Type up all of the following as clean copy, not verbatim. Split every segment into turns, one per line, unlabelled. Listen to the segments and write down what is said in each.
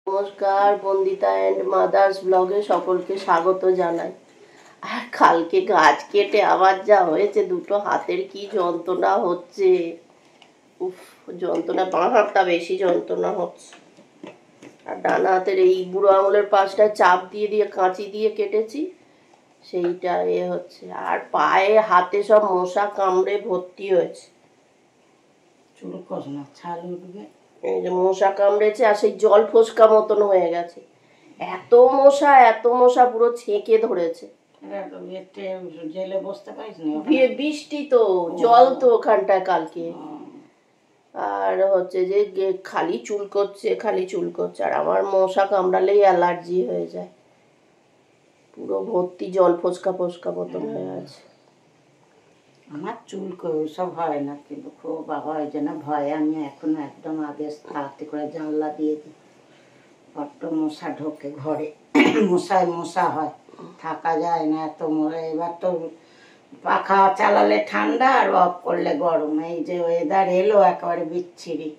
নমস্কার, Bandita and mother's ব্লগে সকলকে স্বাগত জানাই। আর কালকে গাছ কেটে আবার যা হয়েছে, দুটো হাতের কি যন্ত্রণা হচ্ছে। উফ, যন্ত্রণা, বাঁ হাতটা বেশি যন্ত্রণা হচ্ছে। আর ডানা হাতের এই বুড়ো আঙুলের পাশটা চাপ দিয়ে দিয়ে কাঁচি দিয়ে কেটেছি, সেইটা হচ্ছে। আর পায়ে হাতে সব মশা কামড়ে ভর্তি হয়েছে।
চুল কষ না, ছাল উঠবে।
এই যে মশা কামড়েছে, আর সেই জল ফোসকা মতন হয়ে গেছে। এত মশা পুরো ছেঁকে ধরেছে।
জেলে বসতে পারিস না,
বৃষ্টি তো, জল তো ওখানটায় কালকে। আর হচ্ছে যে খালি চুলকোচ্ছে। আর আমার মশা কামড়ালেই অ্যালার্জি হয়ে যায়, পুরো ভর্তি জল ফোসকা মতন হয়ে আছে।
আমার চুল সব হয় না, কিন্তু খুব বাবা হয় যে না ভয়ে আমি এখন একদম আগে তাড়াতাড়ি করে জানলা দিয়ে দিই। বড্ড মশা ঢোকে ঘরে, মশা হয়, থাকা যায় না এত মরে। এবার তো পাখা চালালে ঠান্ডা আর অফ করলে গরম, এই যে ওয়েদার এলো একেবারে বিচ্ছিরি।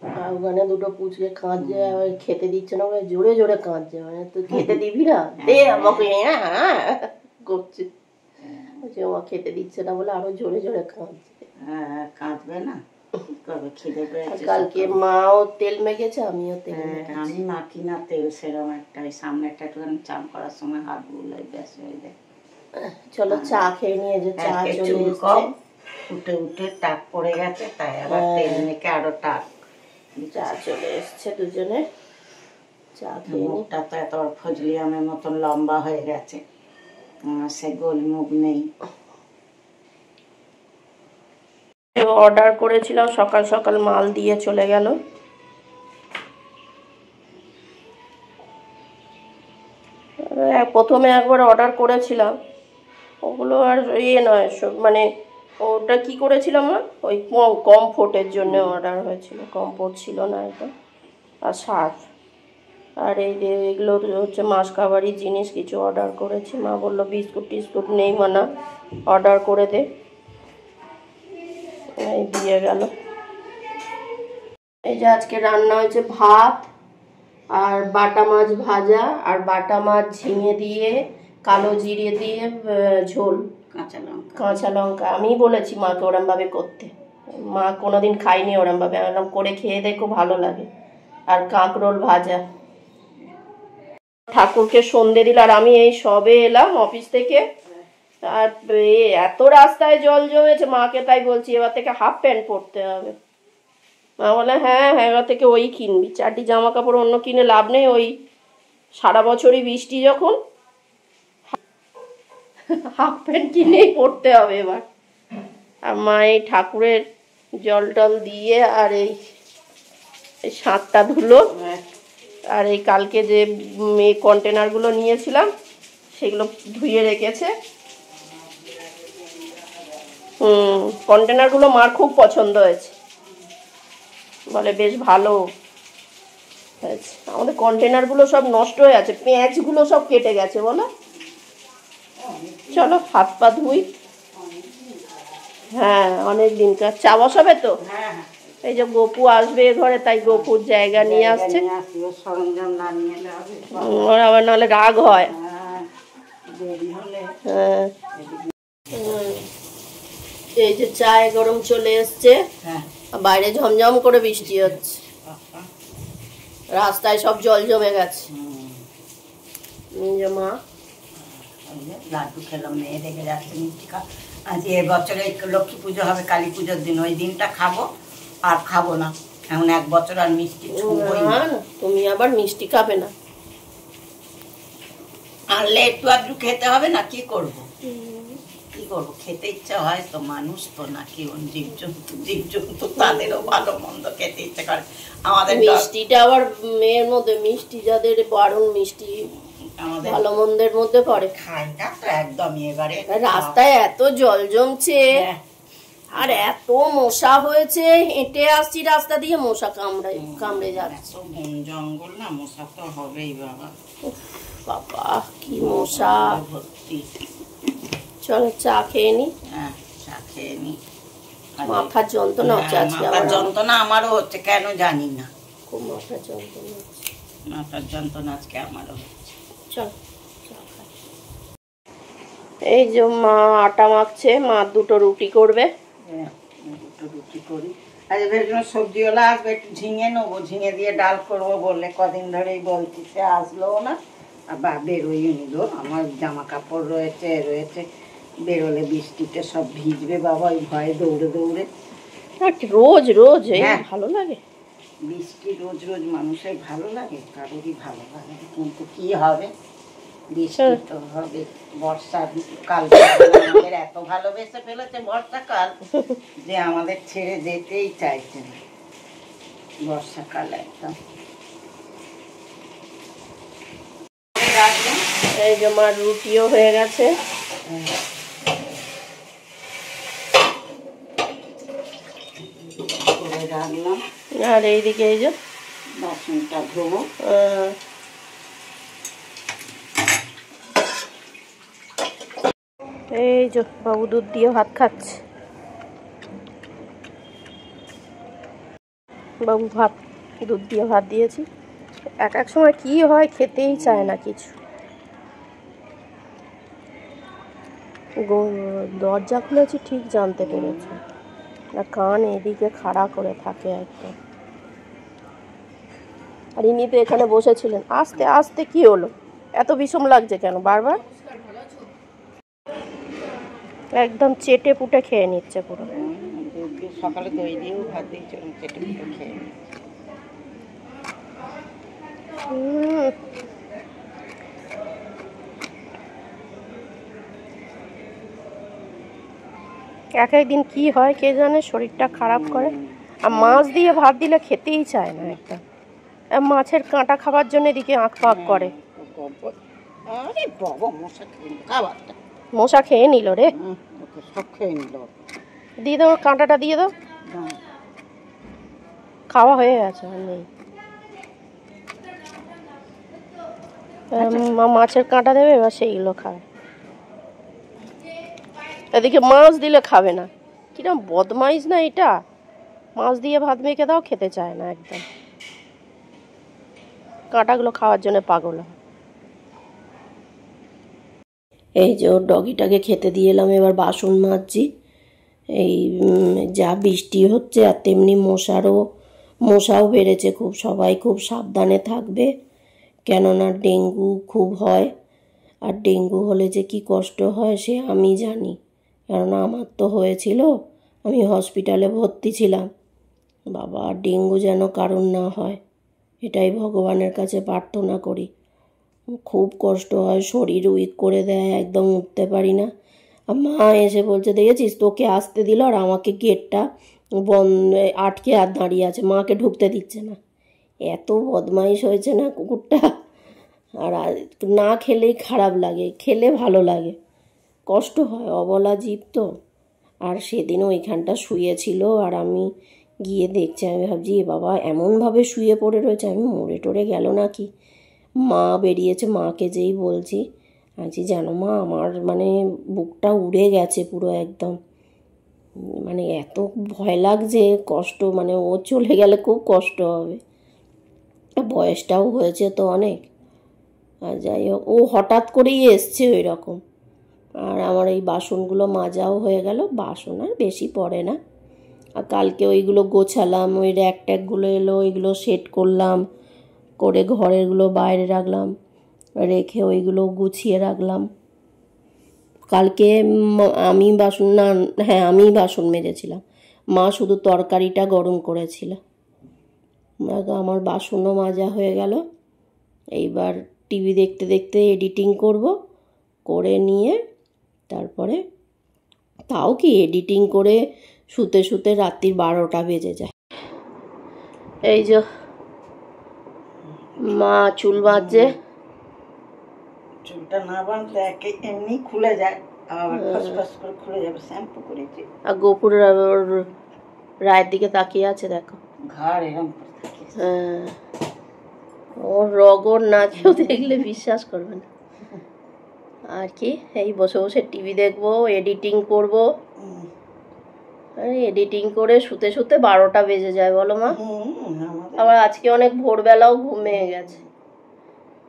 আর ওখানে দুটো পুচকে কাঁদছে, খেতে দিচ্ছে না, জোরে জোরে কাঁদছে। মানে তুই খেতে দিবি না, দে আমাকে করছে। ওমা খেতে দিচ্ছে না বলে আরো জোরে জোরে কাঁদছে।
হ্যাঁ, কাঁদবে না, খিদে পেয়েছে।
কালকে মাও তেল মেখেছে, আমিও তেল মেখেছি।
আমি মাখি না তেল সেরকম একটা, ওই সামনে একটা একটুখানি চান করার সময় হাত বুলাই ব্যাস হয়ে যায়।
চলো চা খেয়ে নিয়ে, যে চা চলে এসছে।
উঠে উঠে টাক পড়ে গেছে, তাই আবার তেল মেখে আরো টাক।
চা চলে এসছে দুজনে, চা খেয়ে নি।
মুখটা তো এত ফজলি আমের মতন লম্বা হয়ে গেছে, সে গোলমুখ নেই।
অর্ডার করেছিলাম, সকাল সকাল মাল দিয়ে চলে গেল। প্রথমে একবার অর্ডার করেছিলাম, ওগুলো আর নয়, মানে ওটা কি করেছিলাম না, ওই কমফোর্টের জন্য অর্ডার হয়েছিল, কমফোর্ট ছিল না এটা। আর সার্ফ, আর এই যে এগুলো হচ্ছে মাসকাবারি জিনিস কিছু অর্ডার করেছি। মা বললো বিস্কুট টিস্কুট নেই মানা, অর্ডার করে দে, এই দিয়ে গেল। এই যে আজকে রান্না হয়েছে ভাত আর বাটা মাছ ভাজা, আর বাটা মাছ ঝিঙে দিয়ে কালো জিরে দিয়ে ঝোল, কাঁচা লঙ্কা। আমি বলেছি মাকে ওরমভাবে করতে, মা কোনোদিন খাইনি ওরমভাবে, আমি করে খেয়ে দেখো, ভালো লাগে। আর কাঁকরোল ভাজা। ঠাকুরকে সন্ধে দিল, আর আমি এই সবে এলাম অফিস থেকে। আর এত রাস্তায় জল জমেছে, মাকে তাই বলছি এবার থেকে হাফ প্যান্ট পরতে হবে। মা বলে হ্যাঁ এবার থেকে ওই কিনবি, চারটি জামা কাপড় অন্য কিনে লাভ নেই, ওই সারা বছরই বৃষ্টি যখন, হাফ প্যান্ট কিনেই পরতে হবে এবার। আর মা এই ঠাকুরের জল টল দিয়ে আর এই সাতটা ধুলো, আর এই কালকে যে কন্টেনারগুলো নিয়েছিলাম সেগুলো ধুয়ে রেখেছে। কন্টেনারগুলো মার খুব পছন্দ হয়েছে, বলে বেশ ভালো হয়েছে। আমাদের কন্টেনারগুলো সব নষ্ট হয়ে আছে, পেঁয়াজগুলো সব কেটে গেছে বলো। চলো হাত পা ধুই। হ্যাঁ অনেক দিনকার। চা বসাবে তো? এই যে গপু আসবে ঘরে, তাই গপুর জায়গা নিয়ে আসছে, ওর আবার নাহলে রাগ হয়। হ্যাঁ, এই যে চায় গরম চলে এসছে, বাইরে ঝমঝম করে বৃষ্টি হচ্ছে, রাস্তায় সব জল জমে গেছে। মা
লাড্ডু খেলাম, মেয়ে রেখে যাচ্ছে মিষ্টি খা। আজ এবছরে লক্ষ্মী পুজো হবে, কালী পুজোর দিন, ওই দিনটা খাবো আর খাবো না। এখন এক বছর আর মিষ্টি ছুঁবই না।
তুমি আবার মিষ্টি খাবে না?
আনলে একটু আধটু খেতে হবে না, কি করবো খেতে ইচ্ছা হয় তো, মানুষ তো নাকি জীবজন্তু তাদেরও ভালো মন্দ খেতে ইচ্ছা করে। আমাদের
মিষ্টিটা আবার মেয়ের মধ্যে, মিষ্টি যাদের বারণ মিষ্টি ভালো মন্দের মধ্যে পড়ে,
খাই না তো একদমই। এবারে
রাস্তায় এত জল জমছে আর এত মশা হয়েছে, হেঁটে আসছি রাস্তা দিয়ে, মশা কামড়ে যাচ্ছে।
বন জঙ্গল না, মশা তো হবেই বাবা।
বাবা কি মশা ভর্তি। চলো চা খেয়ে নি।
হ্যাঁ চা খেয়ে নি।
মাথার যন্ত্রণা হচ্ছে আজকে,
যন্ত্রণা আমারও হচ্ছে, কেন জানি না,
খুব মাথার যন্ত্রণা হচ্ছে।
মাথার যন্ত্রণা আজকে আমারও হচ্ছে।
চল এই যে মা আটা মাখছে, মা দুটো রুটি করবে।
দুটো রুটি করি। আজ ভেবেছিলাম সবজিওয়ালা আসবে, একটু ঝিঙে নেবো, ঝিঙে দিয়ে ডাল করবো বললে কদিন ধরেই বলতেছে, আসলোও না আর বা বেরোই নিল। আমার জামা কাপড় রয়েছে বেরোলে বৃষ্টিতে সব ভিজবে বাবা, ওই ভয়ে দৌড়ে দৌড়ে।
রোজ রোজ ভালো লাগে
বৃষ্টি, রোজ রোজ মানুষের ভালো লাগে? কারোরই ভালো লাগে, কিন্তু কি হবে, বৃষ্টি তো হবে। বর্ষা কাল আমাদের এত ভালোবেসে ফেলেছে বর্ষাকাল যে আমাদের ছেড়ে যেতেই চাইছে না বর্ষাকাল একদম।
এই যে আমার রুটিও হয়ে গেছে।
রাখলাম
আর এইদিকে এই যে
বাসনটা ধোবো।
এই যে বাবু দুধ দিয়ে ভাত খাচ্ছে। বাবু ভাত, দুধ দিয়ে ভাত দিয়েছি। এক এক সময় কি হয়, খেতেই চায় না কিছু। দরজা খুলেছি ঠিক জানতে পেরেছে, না কান এদিকে খাড়া করে থাকে একদম। আর ইনি তো এখানে বসেছিলেন। আস্তে আস্তে কি হলো, এত বিষম লাগছে কেন বারবার? একদম চেটে পুটে খেয়ে নিচ্ছে পুরো।
সকালে দই দিয়েও ভাত দিয়েছিলাম, চেটে পুটে খেয়ে
এক একদিন কি হয় কে জানে, শরীরটা খারাপ করে। আর মাছ দিয়ে ভাত দিলে খেতেই চায় না একটা। মাছের কাঁটা খাবার জন্য এদিকে আঁক পাক করে। মশা খেয়ে নিল রে,
সব খেয়ে নিল।
দিয়ে দাও কাঁটাটা, দিয়ে দাও। খাওয়া হয়ে গেছে, আর নেই। মাছের কাঁটা দেবে, এবার সেইগুলো খায়। এদিকে মাছ দিলে খাবে না। কিরম বদমাইশ না এটা, মাছ দিয়ে ভাত মেখে দাও, খেতে চায় না একদম। কাঁটাগুলো খাওয়ার জন্য পাগল হয়। এই যে ওর ডগিটাকে খেতে দিয়ে এলাম, এবার বাসন মাজছি। এই যা বৃষ্টি হচ্ছে, আর তেমনি মশাও বেড়েছে খুব। সবাই খুব সাবধানে থাকবে, কেননা ডেঙ্গু খুব হয়। আর ডেঙ্গু হলে যে কি কষ্ট হয় সে আমি জানি, কেননা আমার তো হয়েছিল, আমি হসপিটালে ভর্তি ছিলাম। বাবা, ডেঙ্গু যেন কারণ না হয়, এটাই ভগবানের কাছে প্রার্থনা করি। খুব কষ্ট হয়, শরীর উইক করে দেয়, একদম উঠতে পারি না। আর মা এসে বলছে, দেখেছিস তোকে আসতে দিল আর আমাকে গেটটা বন্ধ আটকে আর দাঁড়িয়ে আছে, মাকে ঢুকতে দিচ্ছে না। এত বদমাইশ হয়েছে না কুকুরটা। আর না খেলেই খারাপ লাগে, খেলে ভালো লাগে, কষ্ট হয়, অবলা জীব তো। আর সেদিনও ওইখানটা শুয়েছিল, আর আমি গিয়ে দেখছি, আমি ভাবছি বাবা এমনভাবে শুয়ে পড়ে রয়েছে, আমি মরে টরে গেল নাকি। মা বেরিয়েছে, মাকে যেই বলছি, আছি জানো মা, আমার মানে বুকটা উড়ে গেছে পুরো একদম। মানে এত ভয় লাগছে, কষ্ট, মানে ও চলে গেলে খুব কষ্ট হবে। বয়সটাও হয়েছে তো অনেক। আর যাই হোক, ও হঠাৎ করেই এসছে ওই রকম। আর আমার এই বাসনগুলো মাজাও হয়ে গেল, বাসন আর বেশি পড়ে না। আর কালকে ওইগুলো গোছালাম, ওই র্যাক ট্যাকগুলো এলো, ওইগুলো সেট করলাম, করে ঘরেরগুলো বাইরে রাখলাম, রেখে ওইগুলো গুছিয়ে রাখলাম। কালকে আমি বাসন মেজেছিলাম, মা শুধু তরকারিটা গরম করেছিল। আমার বাসনও মাজা হয়ে গেল। এইবার টিভি দেখতে দেখতে এডিটিং করব, করে নিয়ে তারপরে, তাও কি এডিটিং করে শুতে শুতে রাত্রির 12টা বেজে যায়। এই যে মা চুল বাঁধছে।
চুলটা না বাঁধলে এমনি খুলে যায়, আবার ফসফস করে খুলে যাবে। শ্যাম্পু করেছি।
আর গোপুর রায়ের দিকে তাকিয়ে আছে, দেখো
ঘাড় এরকম করে থাকে।
হ্যাঁ, ওর রগর না কেউ দেখলে বিশ্বাস করবে না। আর কি, এই বসে বসে টিভি দেখবো, এডিটিং করব। এডিটিং করে শুতে শুতে 12টা বেজে যায়, বলো মা। আবার আজকে অনেক ভোরবেলাও ঘুমিয়ে গেছে।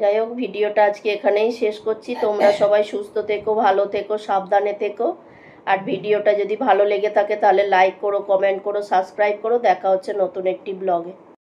যাই হোক, ভিডিওটা আজকে এখানেই শেষ করছি। তোমরা সবাই সুস্থ থেকো, ভালো থেকো, সাবধানে থেকো। আর ভিডিওটা যদি ভালো লেগে থাকে তাহলে লাইক করো, কমেন্ট করো, সাবস্ক্রাইব করো। দেখা হচ্ছে নতুন একটি ব্লগে।